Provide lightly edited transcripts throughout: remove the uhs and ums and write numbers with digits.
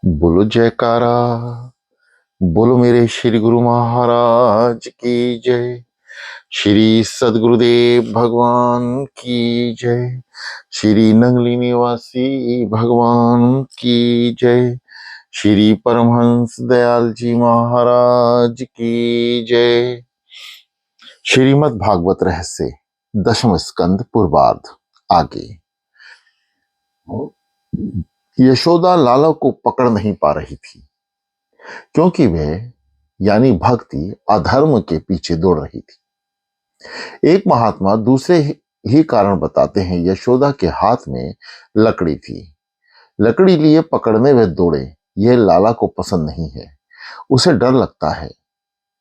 बोलो जयकारा। बोलो मेरे श्री गुरु महाराज की जय। श्री सदगुरुदेव भगवान की जय। श्री नंगली निवासी भगवान की जय। श्री परमहंस दयाल जी महाराज की जय। श्रीमद् भागवत रहस्य दशम स्कंद पूर्वार्ध आगे। यशोदा लाला को पकड़ नहीं पा रही थी क्योंकि वह यानी भक्ति अधर्म के पीछे दौड़ रही थी। एक महात्मा दूसरे ही कारण बताते हैं। यशोदा के हाथ में लकड़ी थी। लकड़ी लिए पकड़ने वे दौड़े। यह लाला को पसंद नहीं है। उसे डर लगता है।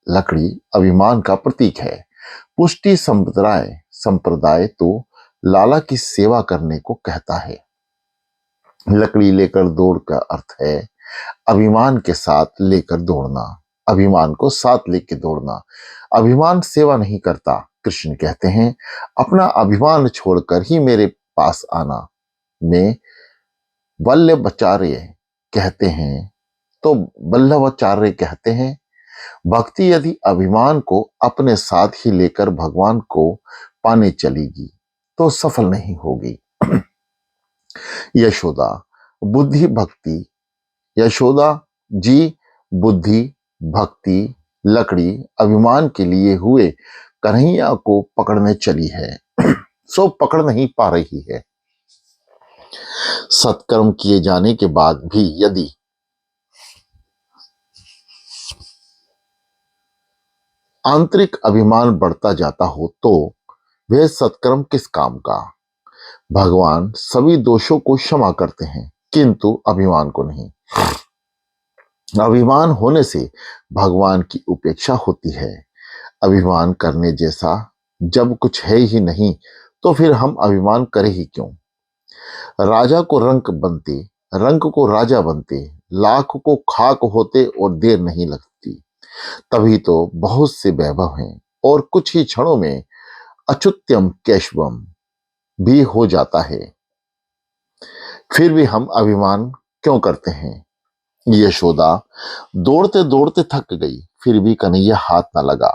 लकड़ी अभिमान का प्रतीक है। पुष्टि संप्रदाय तो लाला की सेवा करने को कहता है। लकड़ी लेकर दौड़ का अर्थ है अभिमान के साथ लेकर दौड़ना, अभिमान को साथ लेकर दौड़ना। अभिमान सेवा नहीं करता। कृष्ण कहते हैं अपना अभिमान छोड़कर ही मेरे पास आना। मैं वल्लभाचार्य कहते हैं तो वल्लभाचार्य कहते हैं भक्ति यदि अभिमान को अपने साथ ही लेकर भगवान को पाने चलेगी तो सफल नहीं होगी। यशोदा बुद्धि भक्ति यशोदा जी बुद्धि भक्ति लकड़ी अभिमान के लिए हुए कन्हैया को पकड़ने चली है सो पकड़ नहीं पा रही है। सत्कर्म किए जाने के बाद भी यदि आंतरिक अभिमान बढ़ता जाता हो तो वह सत्कर्म किस काम का। भगवान सभी दोषों को क्षमा करते हैं किंतु अभिमान को नहीं। अभिमान होने से भगवान की उपेक्षा होती है। अभिमान करने जैसा जब कुछ है ही नहीं तो फिर हम अभिमान करें ही क्यों। राजा को रंक को राजा बनते, लाख को खाक होते और देर नहीं लगती। तभी तो बहुत से वैभव हैं और कुछ ही क्षणों में अच्युत्यम केशवम भी हो जाता है। फिर भी हम अभिमान क्यों करते हैं। यशोदा दौड़ते दौड़ते थक गई फिर भी कन्हैया हाथ न लगा।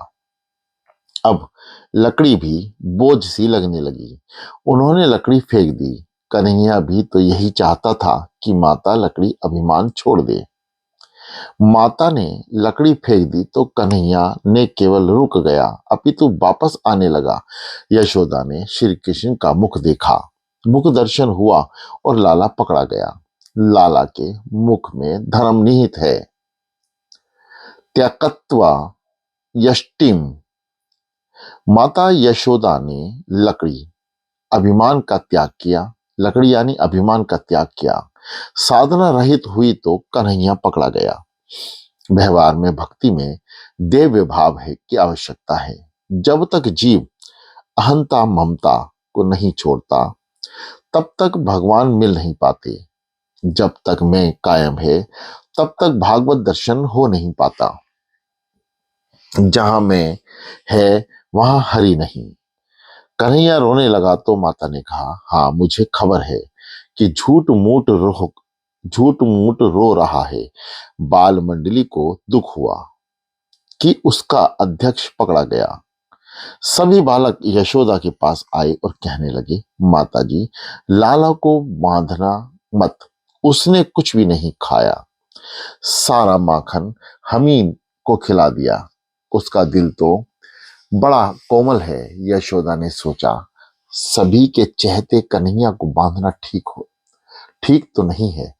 अब लकड़ी भी बोझ सी लगने लगी। उन्होंने लकड़ी फेंक दी। कन्हैया भी तो यही चाहता था कि माता लकड़ी अभिमान छोड़ दे। माता ने लकड़ी फेंक दी तो कन्हैया ने केवल रुक गया अपितु वापस आने लगा। यशोदा ने श्री कृष्ण का मुख देखा। मुख दर्शन हुआ और लाला पकड़ा गया। लाला के मुख में धर्म निहित है। त्यक्त्वा यष्टिम। माता यशोदा ने लकड़ी अभिमान का त्याग किया। लकड़ी यानी अभिमान का त्याग किया। साधना रहित हुई तो कन्हैया पकड़ा गया। व्यवहार में भक्ति में देव्य भाव है की आवश्यकता है। जब तक जीव अहंता ममता को नहीं छोड़ता तब तक भगवान मिल नहीं पाते। जब तक मैं कायम है तब तक भागवत दर्शन हो नहीं पाता। जहां मैं है वहां हरि नहीं। कन्हैया रोने लगा तो माता ने कहा हाँ मुझे खबर है कि झूठ मूठ रो रहा है। बाल मंडली को दुख हुआ कि उसका अध्यक्ष पकड़ा गया। सभी बालक यशोदा के पास आए और कहने लगे माता जी लाला को बांधना मत। उसने कुछ भी नहीं खाया। सारा माखन हमी को खिला दिया। उसका दिल तो बड़ा कोमल है। यशोदा ने सोचा सभी के चहते कन्हैया को बांधना ठीक तो नहीं है।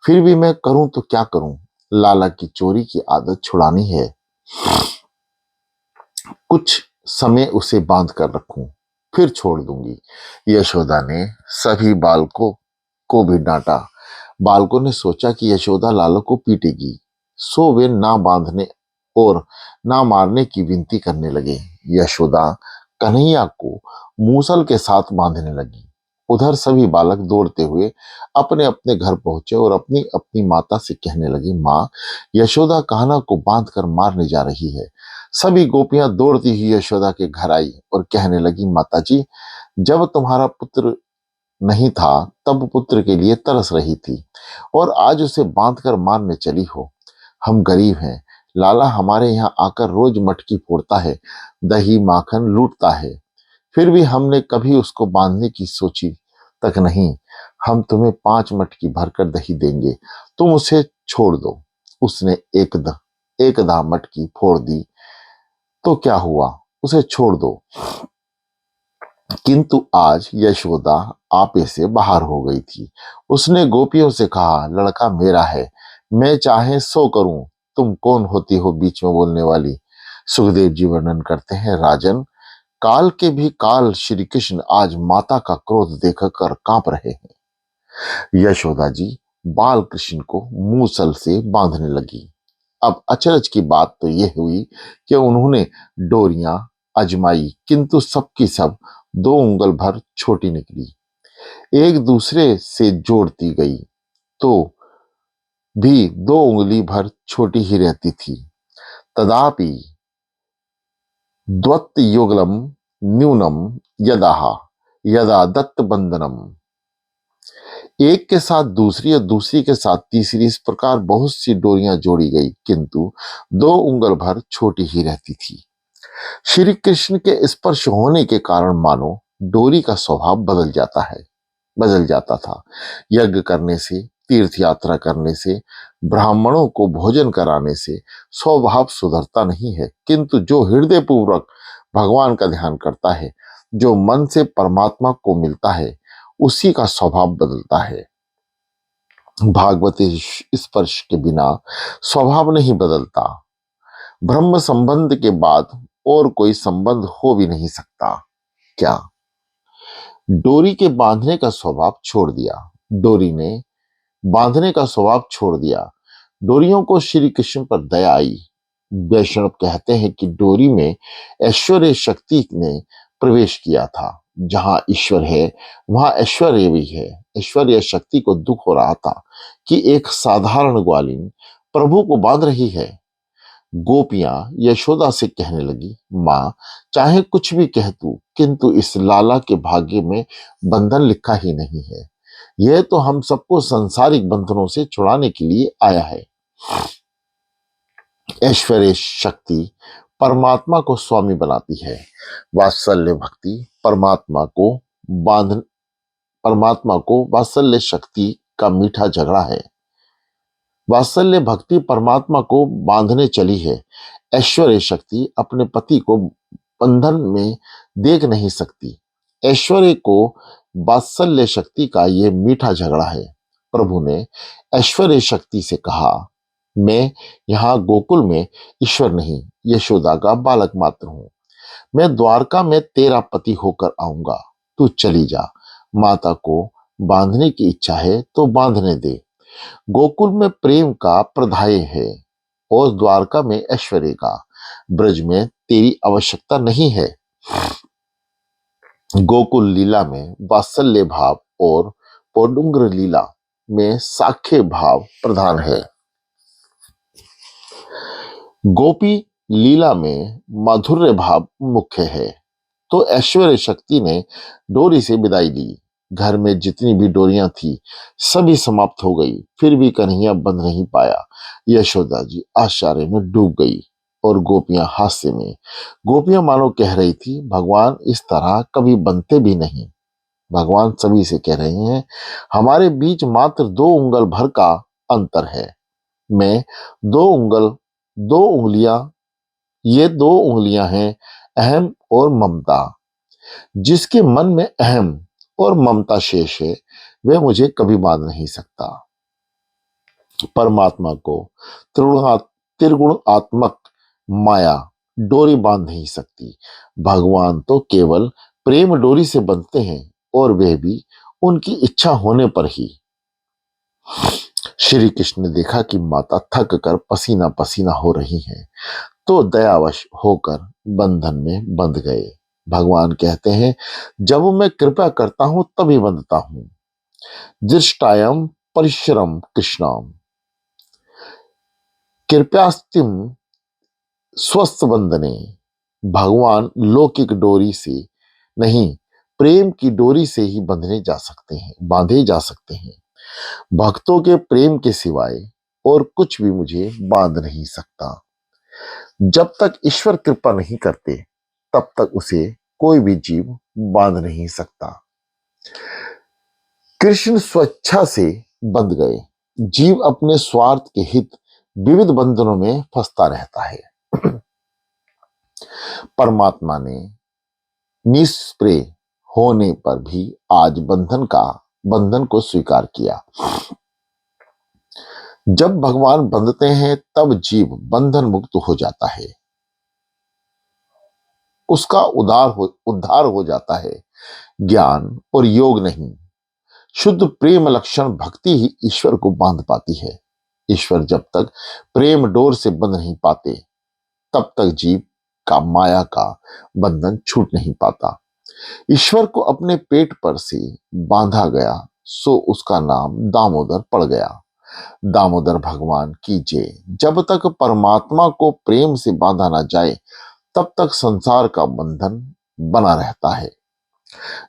फिर भी मैं करूं तो क्या करूं। लाला की चोरी की आदत छुड़ानी है। कुछ समय उसे बांध कर रखूं फिर छोड़ दूंगी। यशोदा ने सभी बालकों को भी डांटा। बालकों ने सोचा कि यशोदा लाला को पीटेगी सो वे ना बांधने और ना मारने की विनती करने लगे। यशोदा कन्हैया को मूसल के साथ बांधने लगी। उधर सभी बालक दौड़ते हुए अपने अपने घर पहुंचे और अपनी अपनी माता से कहने लगे माँ यशोदा कान्हा को बांध कर मारने जा रही है। सभी गोपियां दौड़ती हुई यशोदा के घर आई और कहने लगी माता जी जब तुम्हारा पुत्र नहीं था तब पुत्र के लिए तरस रही थी और आज उसे बांधकर मारने चली हो। हम गरीब हैं, लाला हमारे यहाँ आकर रोज मटकी फोड़ता है, दही माखन लूटता है, फिर भी हमने कभी उसको बांधने की सोची तक नहीं। हम तुम्हें 5 मटकी भरकर दही देंगे, तुम उसे छोड़ दो। उसने एकदा मटकी फोड़ दी तो क्या हुआ, उसे छोड़ दो। किंतु आज यशोदा आपे से बाहर हो गई थी। उसने गोपियों से कहा, लड़का मेरा है, मैं चाहे सो करूं, तुम कौन होती हो बीच में बोलने वाली। सुखदेव जी वर्णन करते हैं, राजन, काल के भी काल श्री कृष्ण आज माता का क्रोध देखकर कांप रहे हैं। यशोदा जी बाल कृष्ण को मूसल से बांधने लगी। अब अचरज की बात तो यह हुई कि उन्होंने डोरियां आजमाई, किंतु सबकी सब 2 उंगल भर छोटी निकली। एक दूसरे से जोड़ती गई तो भी 2 उंगली भर छोटी ही रहती थी। तदापि द्वत्युगलम न्यूनम यदाह यदा दत्त बंधनम। एक के साथ दूसरी और दूसरी के साथ तीसरी, इस प्रकार बहुत सी डोरियां जोड़ी गई, किंतु 2 उंगल भर छोटी ही रहती थी। श्री कृष्ण के स्पर्श होने के कारण मानो डोरी का स्वभाव बदल जाता था। यज्ञ करने से, तीर्थ यात्रा करने से, ब्राह्मणों को भोजन कराने से स्वभाव सुधरता नहीं है, किंतु जो हृदय पूर्वक भगवान का ध्यान करता है, जो मन से परमात्मा को मिलता है, उसी का स्वभाव बदलता है। भागवती स्पर्श के बिना स्वभाव नहीं बदलता। ब्रह्म संबंध के बाद और कोई संबंध हो भी नहीं सकता। क्या डोरी के बांधने का स्वभाव छोड़ दिया, डोरी ने बांधने का स्वभाव छोड़ दिया। डोरियों को श्री कृष्ण पर दया आई। वैष्णव कहते हैं कि डोरी में ऐश्वर्य शक्ति ने प्रवेश किया था। जहां ईश्वर है वहां ऐश्वर्य भी है। ऐश्वर्य शक्ति को दुख हो रहा था कि एक साधारण ग्वालिन प्रभु को बांध रही है। गोपियां यशोदा से कहने लगी, माँ चाहे कुछ भी कह तू, किंतु इस लाला के भाग्य में बंधन लिखा ही नहीं है। यह तो हम सबको सांसारिक बंधनों से छुड़ाने के लिए आया है। ऐश्वर्य शक्ति परमात्मा को स्वामी बनाती है। वात्सल्य भक्ति बांध परमात्मा को वात्सल्य शक्ति का मीठा झगड़ा है। वात्सल्य भक्ति परमात्मा को बांधने चली है। ऐश्वर्य शक्ति अपने पति को बंधन में देख नहीं सकती। ऐश्वर्य को वात्सल्य शक्ति का ये मीठा झगड़ा है। प्रभु ने ऐश्वर्य शक्ति से कहा, मैं यहाँ गोकुल में ईश्वर नहीं, यशोदा का बालक मात्र हूं। मैं द्वारका में तेरा पति होकर आऊंगा, तू चली जा। माता को बांधने की इच्छा है तो बांधने दे। गोकुल में प्रेम का प्रधाय है और द्वारका में ऐश्वर्य का। ब्रज में तेरी आवश्यकता नहीं है। गोकुल लीला में वात्सल्य भाव और पौडुंग्र लीला में साख्य भाव प्रधान है। गोपी लीला में माधुर्य भाव मुख्य है। तो ऐश्वर्य शक्ति ने डोरी से विदाई ली। घर में जितनी भी डोरियां थी सभी समाप्त हो गई, फिर भी कन्हैया बंध नहीं पाया। यशोदा जी आश्चर्य में डूब गई और गोपियां हास्य में। गोपियां मानो कह रही थी, भगवान इस तरह कभी बनते भी नहीं। भगवान सभी से कह रहे हैं, हमारे बीच मात्र 2 उंगल भर का अंतर है। मैं 2 उंगल 2 उंगलियां, ये 2 उंगलियां हैं अहम और ममता। जिसके मन में अहम और ममता शेष है वह मुझे कभी बांध नहीं सकता। परमात्मा को त्रिगुणात्मक माया डोरी बांध नहीं सकती। भगवान तो केवल प्रेम डोरी से बंधते हैं और वह भी उनकी इच्छा होने पर ही। श्री कृष्ण ने देखा कि माता थक कर पसीना पसीना हो रही हैं, तो दयावश होकर बंधन में बंध गए। भगवान कहते हैं, जब मैं कृपा करता हूं तभी बंधता हूं। दृष्टायम परिश्रम कृष्णाम कृपयास्तिम स्वस्थ बंधने। भगवान लौकिक डोरी से नहीं, प्रेम की डोरी से ही बांधे जा सकते हैं। भक्तों के प्रेम के सिवाय और कुछ भी मुझे बांध नहीं सकता। जब तक ईश्वर कृपा नहीं करते, तब तक उसे कोई भी जीव बांध नहीं सकता। कृष्ण स्वेच्छा से बंध गए। जीव अपने स्वार्थ के हित विविध बंधनों में फंसता रहता है। परमात्मा ने निष्प्रेय होने पर भी आज बंधन को स्वीकार किया। जब भगवान बंधते हैं, तब जीव बंधन मुक्त हो जाता है, उसका उद्धार हो जाता है। ज्ञान और योग नहीं, शुद्ध प्रेम लक्षण भक्ति ही ईश्वर को बांध पाती है। ईश्वर जब तक प्रेम डोर से बंध नहीं पाते, तब तक जीव का माया का बंधन छूट नहीं पाता। ईश्वर को अपने पेट पर से बांधा गया, सो उसका नाम दामोदर पड़ गया। दामोदर भगवान की जय। जब तक परमात्मा को प्रेम से बांधा ना जाए, तब तक संसार का बंधन बना रहता है।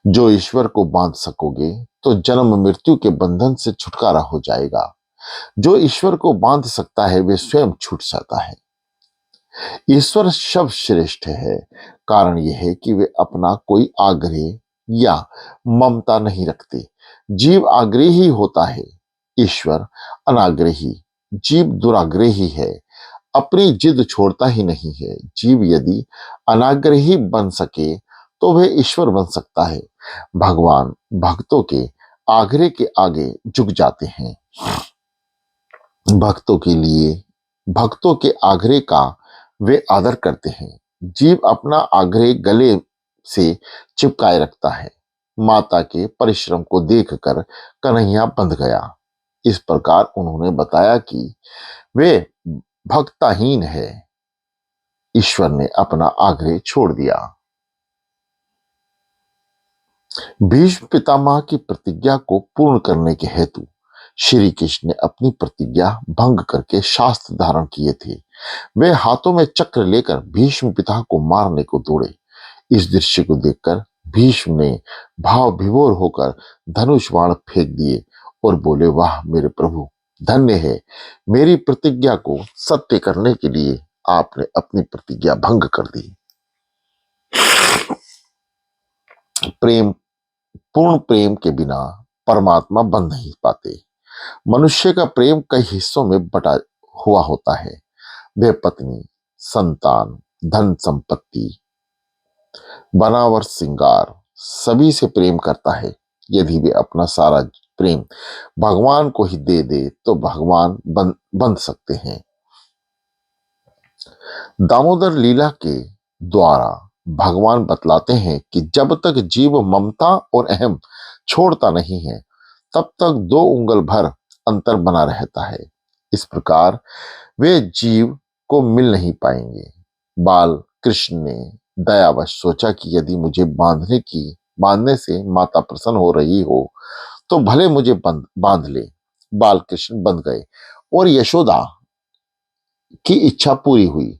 जो ईश्वर को बांध सकोगे, तो जन्म मृत्यु के बंधन से छुटकारा हो जाएगा। जो ईश्वर को बांध सकता है, वे स्वयं छूट जाता है। ईश्वर शब्द श्रेष्ठ है। कारण यह है कि वे अपना कोई आग्रह या ममता नहीं रखते। जीव आग्रही होता है, ईश्वर अनाग्रही। जीव दुराग्रही है, अपनी जिद छोड़ता ही नहीं है। जीव यदि अनाग्रही बन सके, तो वह ईश्वर बन सकता है। भगवान भक्तों के आग्रह के आगे झुक जाते हैं। भक्तों के आग्रह का वे आदर करते हैं। जीव अपना आग्रह गले से चिपकाए रखता है। माता के परिश्रम को देखकर कन्हैया बंध गया। इस प्रकार उन्होंने बताया कि वे भक्ताहीन है। ईश्वर ने अपना आग्रह छोड़ दिया। भीष्म पितामह की प्रतिज्ञा को पूर्ण करने के हेतु श्री कृष्ण ने अपनी प्रतिज्ञा भंग करके शास्त्र धारण किए थे। वे हाथों में चक्र लेकर भीष्म पिता को मारने को दौड़े। इस दृश्य को देखकर भीष्म ने भाव विभोर होकर धनुष बाण फेंक दिए और बोले, वाह मेरे प्रभु, धन्य है, मेरी प्रतिज्ञा को सत्य करने के लिए आपने अपनी प्रतिज्ञा भंग कर दी। प्रेम, पूर्ण प्रेम के बिना परमात्मा बन नहीं पाते। मनुष्य का प्रेम कई हिस्सों में बटा हुआ होता है। वह पत्नी, संतान, धन संपत्ति, बनावट, श्रृंगार सभी से प्रेम करता है। यदि वे अपना सारा प्रेम भगवान को ही दे दे, तो भगवान बंध सकते हैं। दामोदर लीला के द्वारा भगवान बतलाते हैं कि जब तक जीव ममता और अहम छोड़ता नहीं है, तब तक 2 उंगल भर अंतर बना रहता है। इस प्रकार वे जीव को मिल नहीं पाएंगे। बाल कृष्ण ने दयावश सोचा कि यदि मुझे बांधने से माता प्रसन्न हो रही हो, तो भले मुझे बांध ले। बाल कृष्ण बंध गए और यशोदा की इच्छा पूरी हुई।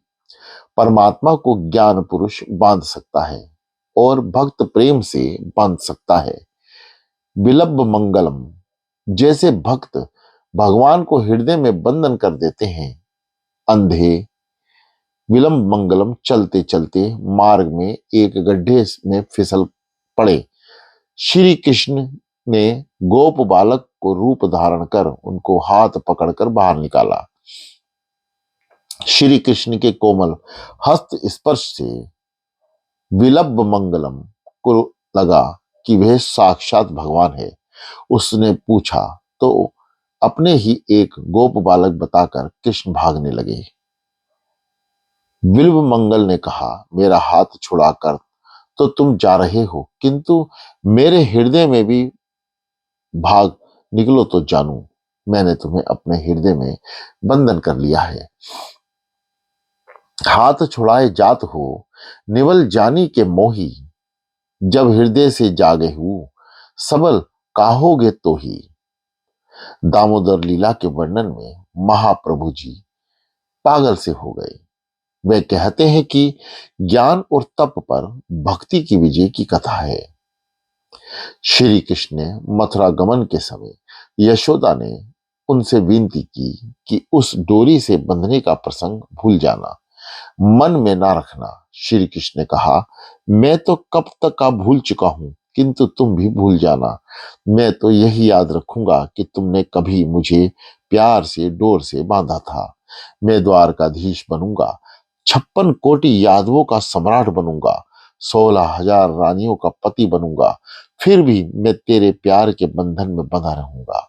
परमात्मा को ज्ञान पुरुष बांध सकता है और भक्त प्रेम से बांध सकता है। विलंब मंगलम, जैसे भक्त भगवान को हृदय में बंधन कर देते हैं। अंधे विलंब मंगलम चलते चलते मार्ग में एक गड्ढे में फिसल पड़े। श्री कृष्ण ने गोप बालक को रूप धारण कर उनको हाथ पकड़कर बाहर निकाला। श्री कृष्ण के कोमल हस्त स्पर्श से विलंब मंगलम को लगा कि वह साक्षात भगवान है। उसने पूछा तो अपने ही एक गोप बालक बताकर कृष्ण भागने लगे। विल्व मंगल ने कहा, मेरा हाथ छुड़ाकर तो तुम जा रहे हो, किंतु मेरे हृदय में भी भाग निकलो तो जानू, मैंने तुम्हें अपने हृदय में बंधन कर लिया है। हाथ छुड़ाए जात हो निवल जानी के मोही, जब हृदय से जागे हूं सबल काहोगे तो ही। दामोदर लीला के वर्णन में महाप्रभु जी पागल से हो गए। वे कहते हैं कि ज्ञान और तप पर भक्ति की विजय की कथा है। श्री कृष्ण ने मथुरा गमन के समय यशोदा ने उनसे विनती की कि उस डोरी से बंधने का प्रसंग भूल जाना, मन में ना रखना। श्री कृष्ण ने कहा, मैं तो कब तक का भूल चुका हूं, किंतु तुम भी भूल जाना। मैं तो यही याद रखूंगा कि तुमने कभी मुझे प्यार से डोर से बांधा था। मैं द्वारकाधीश बनूंगा, 56 कोटि यादवों का सम्राट बनूंगा, 16,000 रानियों का पति बनूंगा, फिर भी मैं तेरे प्यार के बंधन में बंधा रहूंगा।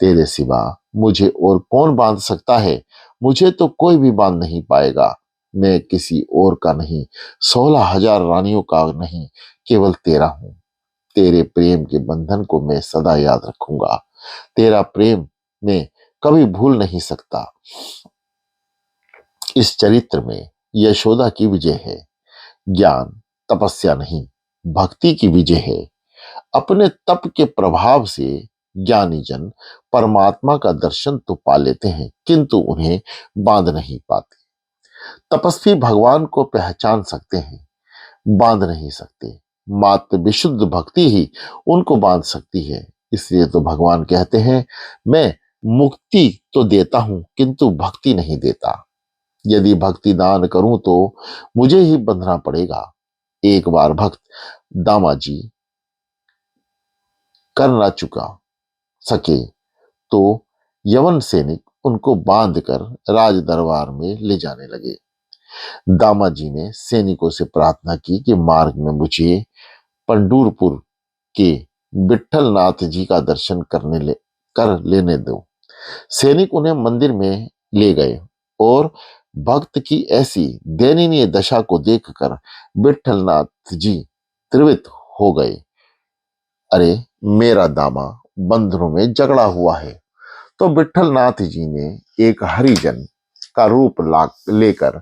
तेरे सिवा मुझे और कौन बांध सकता है? मुझे तो कोई भी बांध नहीं पाएगा। मैं किसी और का नहीं, 16,000 रानियों का नहीं, केवल तेरा हूं। तेरे प्रेम के बंधन को मैं सदा याद रखूंगा। तेरा प्रेम मैं कभी भूल नहीं सकता। इस चरित्र में यशोदा की विजय है। ज्ञान तपस्या नहीं, भक्ति की विजय है। अपने तप के प्रभाव से ज्ञानी जन परमात्मा का दर्शन तो पा लेते हैं, किंतु उन्हें बांध नहीं पाते। तपस्वी भगवान को पहचान सकते हैं, बांध नहीं सकते। मात्र विशुद्ध भक्ति ही उनको बांध सकती है। इसलिए तो भगवान कहते हैं, मैं मुक्ति तो देता हूं, किंतु भक्ति नहीं देता। यदि भक्ति दान करूं तो मुझे ही बंधना पड़ेगा। एक बार भक्त दामाजी कर ना चुका सके तो यवन सैनिक उनको बांधकर राज दरबार में ले जाने लगे। दामाजी ने सैनिकों से प्रार्थना की कि मार्ग में मुझे पंढूरपुर के विठल नाथ जी का दर्शन कर लेने दो। सैनिक उन्हें मंदिर में ले गए और भक्त की ऐसी दयनीय दशा को देखकर विठल नाथ जी त्रिवित हो गए। अरे, मेरा दामा बंधनों में जकड़ा हुआ है। तो विठल नाथ जी ने एक हरिजन का रूप लेकर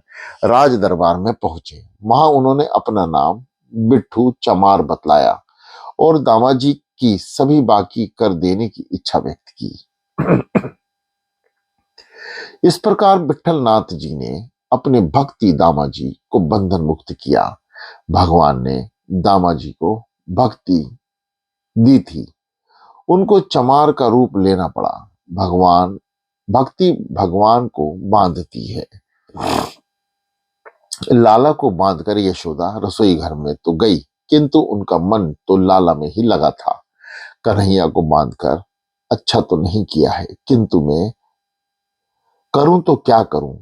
राज दरबार में पहुंचे। वहां उन्होंने अपना नाम बिट्ठू चमार बतलाया और दामाजी की सभी बाकी कर देने की इच्छा व्यक्त की। इस प्रकार विठल नाथ जी ने अपने भक्ति दामाजी को बंधन मुक्त किया। भगवान ने दामाजी को भक्ति दी थी, उनको चमार का रूप लेना पड़ा। भक्ति भगवान को बांधती है। लाला को बांधकर यशोदा रसोई घर में तो गई, किंतु उनका मन तो लाला में ही लगा था। कन्हैया को बांधकर अच्छा तो नहीं किया है, किंतु मैं करूं तो क्या करूं,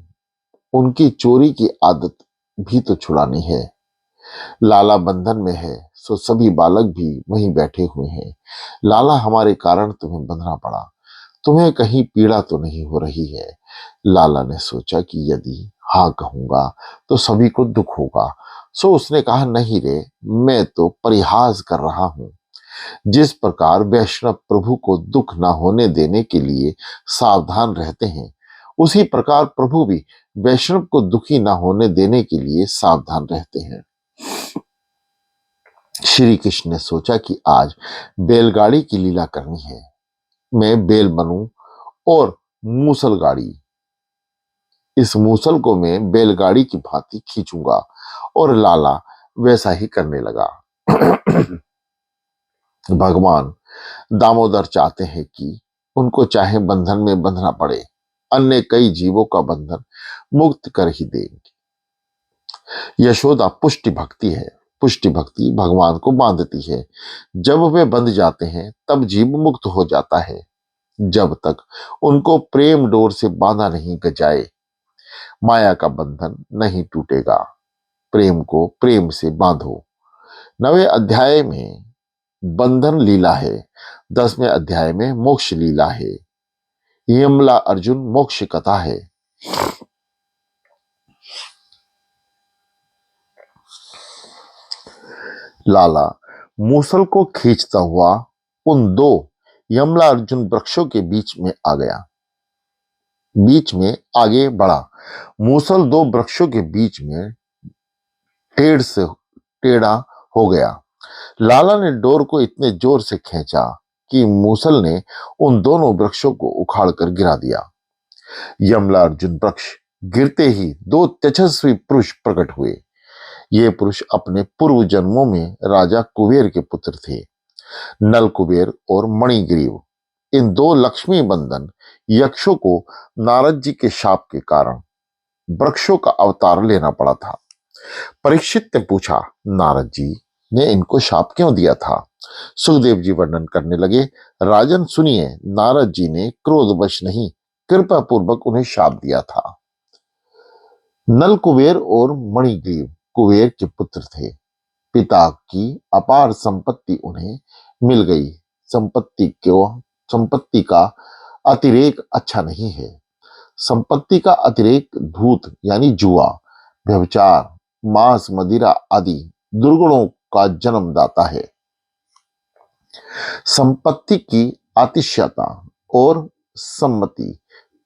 उनकी चोरी की आदत भी तो छुड़ानी है। लाला बंधन में है, सो सभी बालक भी वहीं बैठे हुए हैं। लाला, हमारे कारण तुम्हें बंधना पड़ा, तुम्हें कहीं पीड़ा तो नहीं हो रही है? लाला ने सोचा कि यदि हाँ कहूंगा तो सभी को दुख होगा, सो उसने कहा, नहीं रे, मैं तो परिहास कर रहा हूं। जिस प्रकार वैष्णव प्रभु को दुख न होने देने के लिए सावधान रहते हैं, उसी प्रकार प्रभु भी वैष्णव को दुखी न होने देने के लिए सावधान रहते हैं। श्री कृष्ण ने सोचा कि आज बैलगाड़ी की लीला करनी है। मैं बैल बनूं और मूसल गाड़ी, इस मूसल को मैं बैलगाड़ी की भांति खींचूंगा। और लाला वैसा ही करने लगा। भगवान दामोदर चाहते हैं कि उनको चाहे बंधन में बंधना पड़े, अन्य कई जीवों का बंधन मुक्त कर ही देंगे। यशोदा पुष्टि भक्ति है। पुष्टि भक्ति भगवान को बांधती है। जब वे बंध जाते हैं तब जीव मुक्त हो जाता है। जब तक उनको प्रेम डोर से बांधा नहीं जाए, माया का बंधन नहीं टूटेगा। प्रेम को प्रेम से बांधो। 9वें अध्याय में बंधन लीला है, 10वें अध्याय में मोक्ष लीला है। यमला अर्जुन मोक्ष कथा है। लाला मूसल को खींचता हुआ उन दो यमला अर्जुन वृक्षों के बीच में आगे बढ़ा। मूसल दो वृक्षों के बीच में टेढ़ा हो गया। लाला ने डोर को इतने जोर से खींचा कि मूसल ने उन दोनों वृक्षों को उखाड़कर गिरा दिया। यमला अर्जुन वृक्ष गिरते ही दो तेजस्वी पुरुष प्रकट हुए। ये पुरुष अपने पूर्व जन्मों में राजा कुबेर के पुत्र थे। नल कुबेर और मणिग्रीव, इन दो लक्ष्मी बंधन यक्षों को नारद जी के शाप के कारण वृक्षों का अवतार लेना पड़ा था। परीक्षित ने पूछा, नारद जी ने इनको शाप क्यों दिया था? सुखदेव जी वर्णन करने लगे, राजन सुनिए, नारद जी ने क्रोधवश नहीं, कृपा पूर्वक उन्हें शाप दिया था। नल कुबेर और मणिग्रीव कुबेर के पुत्र थे। पिता की अपार संपत्ति उन्हें मिल गई। संपत्ति का अतिरेक अच्छा नहीं है। संपत्ति का अतिरेक धूत यानी जुआ, व्यभिचार, मांस, मदिरा आदि दुर्गुणों का जन्मदाता है। संपत्ति की अतिशयता और सम्मति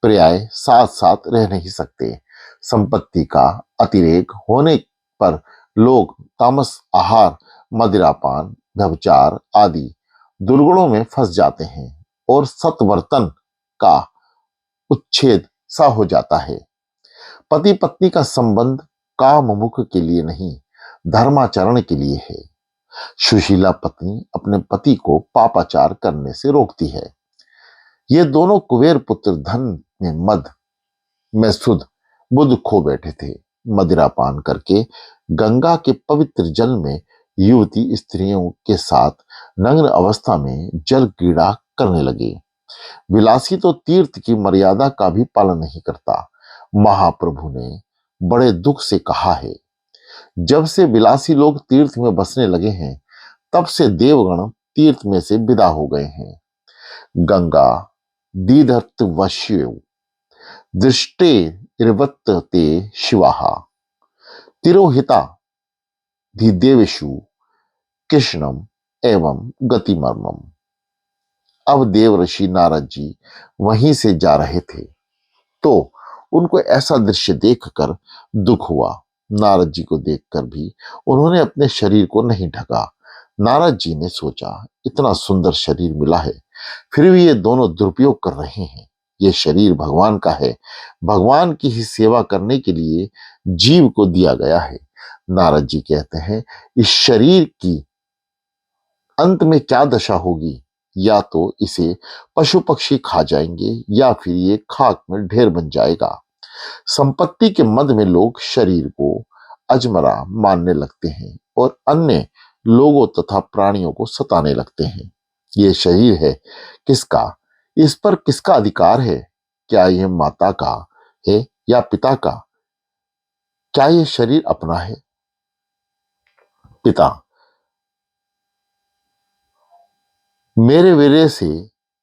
पर्याय साथ साथ रह नहीं सकते। संपत्ति का अतिरेक होने पर लोग तामस आहार, मदिरापान, व्यभिचार आदि दुर्गुणों में फंस जाते हैं और सत्वर्तन का उच्छेद सा हो जाता है। पति पत्नी का संबंध काममुख के लिए नहीं, धर्माचरण के लिए है। सुशीला पत्नी अपने पति को पापाचार करने से रोकती है। ये दोनों कुबेर पुत्र धन में मद में सुध बुध खो बैठे थे। मदिरापान करके गंगा के पवित्र जल में युवती स्त्रियों के साथ नग्न अवस्था में जल क्रीड़ा करने लगे। विलासी तो तीर्थ की मर्यादा का भी पालन नहीं करता। महाप्रभु ने बड़े दुख से कहा है, जब से विलासी लोग तीर्थ में बसने लगे हैं, तब से देवगण तीर्थ में से विदा हो गए हैं। गंगा दीधर्त वश्यु दृष्टे इर्वत्त ते शिवाहा तिरोहिता धिदेवेशु कृष्णम एवं गतिमर्मम। अब देव ऋषि नारद जी वहीं से जा रहे थे तो उनको ऐसा दृश्य देखकर दुख हुआ। नारद जी को देखकर भी उन्होंने अपने शरीर को नहीं ढका। नारद जी ने सोचा, इतना सुंदर शरीर मिला है, फिर भी ये दोनों दुरुपयोग कर रहे हैं। ये शरीर भगवान का है, भगवान की ही सेवा करने के लिए जीव को दिया गया है। नारद जी कहते हैं, इस शरीर की अंत में क्या दशा होगी? या तो इसे पशु पक्षी खा जाएंगे या फिर ये खाक में ढेर बन जाएगा। संपत्ति के मद में लोग शरीर को अजमरा मानने लगते हैं और अन्य लोगों तथा प्राणियों को सताने लगते हैं। ये शरीर है किसका? इस पर किसका अधिकार है? क्या यह माता का है या पिता का? क्या यह शरीर अपना है? पिता, मेरे वीर्य से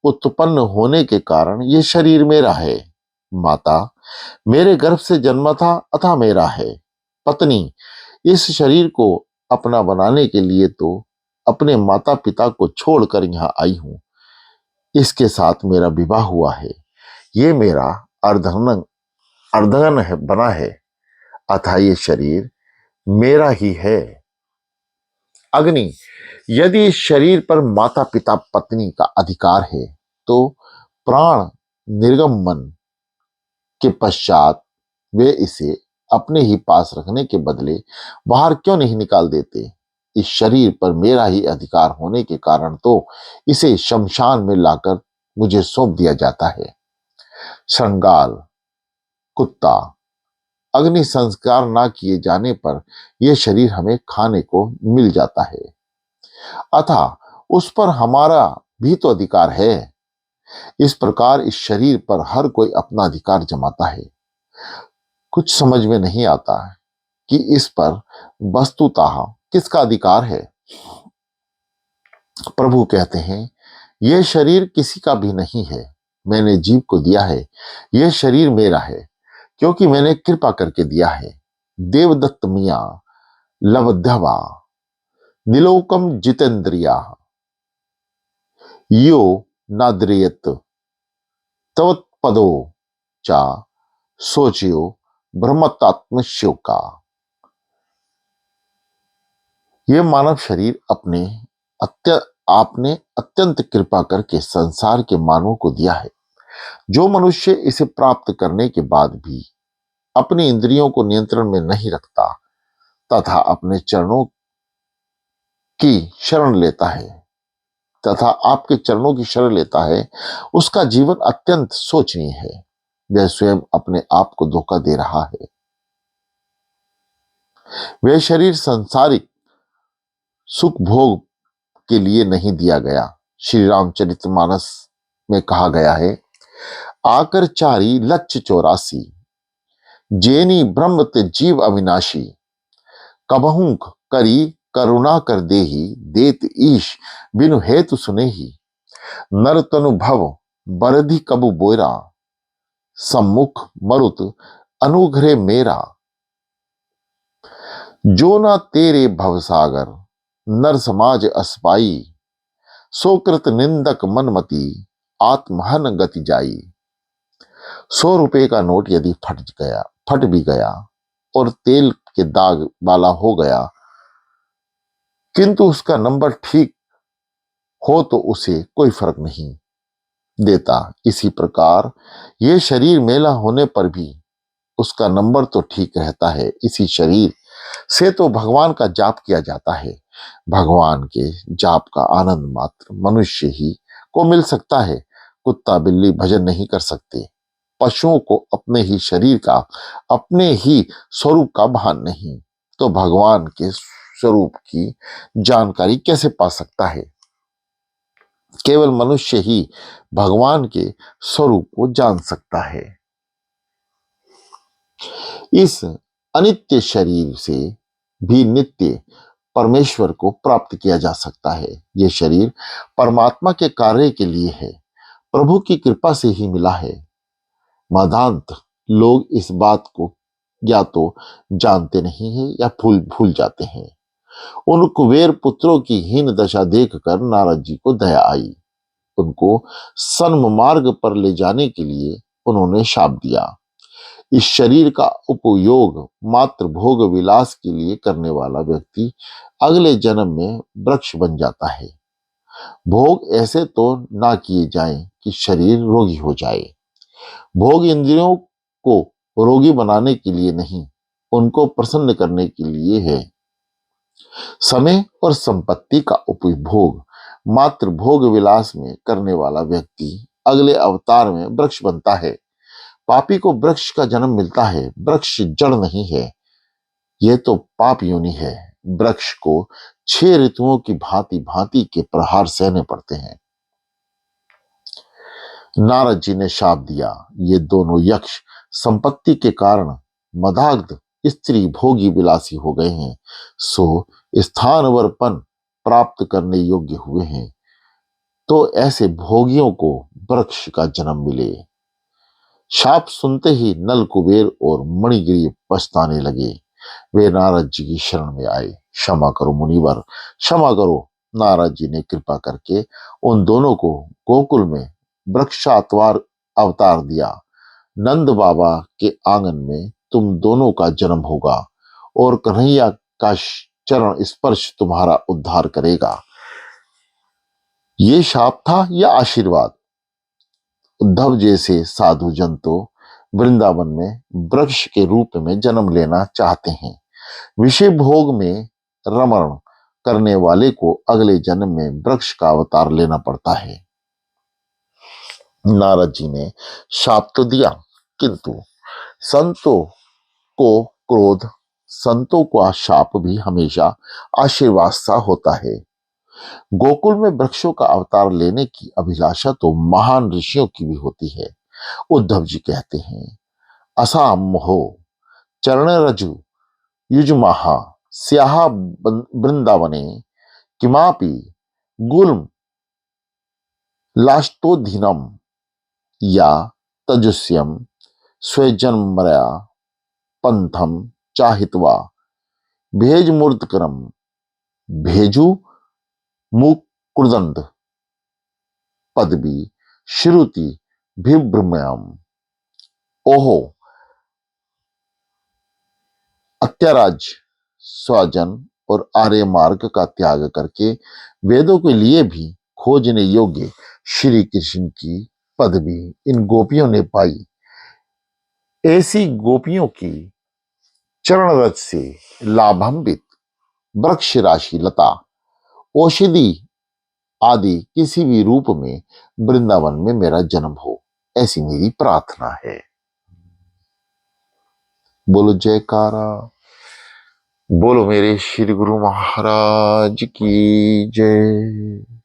उत्पन्न होने के कारण यह शरीर मेरा है। माता, मेरे गर्भ से जन्मा था अतः मेरा है। पत्नी, इस शरीर को अपना बनाने के लिए तो अपने माता पिता को छोड़कर यहाँ आई हूं। इसके साथ मेरा विवाह हुआ है। ये मेरा अर्धगन है, बना है, अतः ये शरीर मेरा ही है। अग्नि, यदि इस शरीर पर माता पिता पत्नी का अधिकार है तो प्राण निर्गमन के पश्चात वे इसे अपने ही पास रखने के बदले बाहर क्यों नहीं निकाल देते? इस शरीर पर मेरा ही अधिकार होने के कारण तो इसे शमशान में लाकर मुझे सौंप दिया जाता है। श्रृंगाल, कुत्ता, अग्नि संस्कार ना किए जाने पर यह शरीर हमें खाने को मिल जाता है, अतः उस पर हमारा भी तो अधिकार है। इस प्रकार इस शरीर पर हर कोई अपना अधिकार जमाता है। कुछ समझ में नहीं आता है कि इस पर वस्तुतः किसका अधिकार है। प्रभु कहते हैं, यह शरीर किसी का भी नहीं है, मैंने जीव को दिया है। यह शरीर मेरा है क्योंकि मैंने कृपा करके दिया है। देवदत्त मिया लवध्यवा निलोकम जितेंद्रिया यो नाद्रियत तवत्पदो चा सोचियो ब्रह्मतात्मस्यो का। यह मानव शरीर आपने अत्यंत कृपा करके संसार के मानवों को दिया है। जो मनुष्य इसे प्राप्त करने के बाद भी अपनी इंद्रियों को नियंत्रण में नहीं रखता, तथा अपने चरणों की शरण लेता है तथा आपके चरणों की शरण लेता है, उसका जीवन अत्यंत शोचनीय है। वह स्वयं अपने आप को धोखा दे रहा है। वह शरीर सांसारिक सुख भोग के लिए नहीं दिया गया। श्री रामचरितमानस में कहा गया है, आकर चारी लक्ष्य 84, जेनी ब्रह्म ते जीव अविनाशी, कबहू करी करुणा कर देही, देत ईश बिनु हेतु सुनेही, नर तनु भव बरधि कबु बोरा, सम्मुख मरुत अनुग्रह मेरा, जो ना तेरे भवसागर नर समाज असपाई, सोकृत निंदक मनमति आत्महन गति जाई। 100 रुपए का नोट यदि फट भी गया और तेल के दाग वाला हो गया, किंतु उसका नंबर ठीक हो तो उसे कोई फर्क नहीं देता। इसी प्रकार ये शरीर मेला होने पर भी उसका नंबर तो ठीक रहता है। इसी शरीर से तो भगवान का जाप किया जाता है। भगवान के जाप का आनंद मात्र मनुष्य ही को मिल सकता है। कुत्ता बिल्ली भजन नहीं कर सकते। पशुओं को अपने ही शरीर का, अपने ही स्वरूप का भान नहीं, तो भगवान के स्वरूप की जानकारी कैसे पा सकता है? केवल मनुष्य ही भगवान के स्वरूप को जान सकता है। इस अनित्य शरीर से भी नित्य परमेश्वर को प्राप्त किया जा सकता है। यह शरीर परमात्मा के कार्य के लिए है, प्रभु की कृपा से ही मिला है। मादांत लोग इस बात को या तो जानते नहीं है या भूल जाते हैं। उन कुबेर पुत्रों की हीन दशा देखकर नारद जी को दया आई। उनको सन्म मार्ग पर ले जाने के लिए उन्होंने शाप दिया। इस शरीर का उपयोग मात्र भोग विलास के लिए करने वाला व्यक्ति अगले जन्म में वृक्ष बन जाता है। भोग ऐसे तो ना किए जाएं कि शरीर रोगी हो जाए। भोग इंद्रियों को रोगी बनाने के लिए नहीं, उनको प्रसन्न करने के लिए है। समय और संपत्ति का उपभोग मात्र भोग विलास में करने वाला व्यक्ति अगले अवतार में वृक्ष बनता है। पापी को वृक्ष का जन्म मिलता है, वृक्ष जड़ नहीं है। यह तो पाप योनि है। वृक्ष को 6 ऋतुओं की भांति भांति के प्रहार सहने पड़ते हैं। नारद जी ने शाप दिया, ये दोनों यक्ष संपत्ति के कारण मदाग्ध स्त्री भोगी विलासी हो गए हैं, सो स्थानवरपन प्राप्त करने योग्य हुए हैं। तो ऐसे भोगियों को वृक्ष का जन्म मिले। शाप सुनते ही नल कुबेर और मणिग्रीव पछताने लगे। वे नारद जी की शरण में आए। क्षमा करो मुनिवर, क्षमा करो। नारद जी ने कृपा करके उन दोनों को गोकुल में वृक्षातवार अवतार दिया। नंद बाबा के आंगन में तुम दोनों का जन्म होगा और कन्हैया का चरण स्पर्श तुम्हारा उद्धार करेगा। ये शाप था या आशीर्वाद? उद्धव जैसे साधु जन तो वृंदावन में वृक्ष के रूप में जन्म लेना चाहते हैं। विषय भोग में रमण करने वाले को अगले जन्म में वृक्ष का अवतार लेना पड़ता है। नारद जी ने शाप तो दिया, किंतु संतों को क्रोध, संतों का शाप भी हमेशा आशीर्वाद सा होता है। गोकुल में वृक्षों का अवतार लेने की अभिलाषा तो महान ऋषियों की भी होती है। उद्धव जी कहते हैं, असाम हो चरण रजु युजमहा स्याहा वृंदावने किमापि गुल्म लाष्टोधीनम या तजुस्यम स्वजन्मया पंथम चाहित्वा भेज मूर्तकरम भेजु मुकुर्दंत पदवी श्रुति भिभ्रमयम। ओहो, अत्याराज स्वजन और आर्य मार्ग का त्याग करके वेदों के लिए भी खोजने योग्य श्री कृष्ण की पदवी इन गोपियों ने पाई। ऐसी गोपियों की चरण रज से लाभान्वित वृक्ष राशि लता औषधि आदि किसी भी रूप में वृंदावन में मेरा जन्म हो, ऐसी मेरी प्रार्थना है। बोलो जयकारा, बोलो मेरे श्री गुरु महाराज की जय।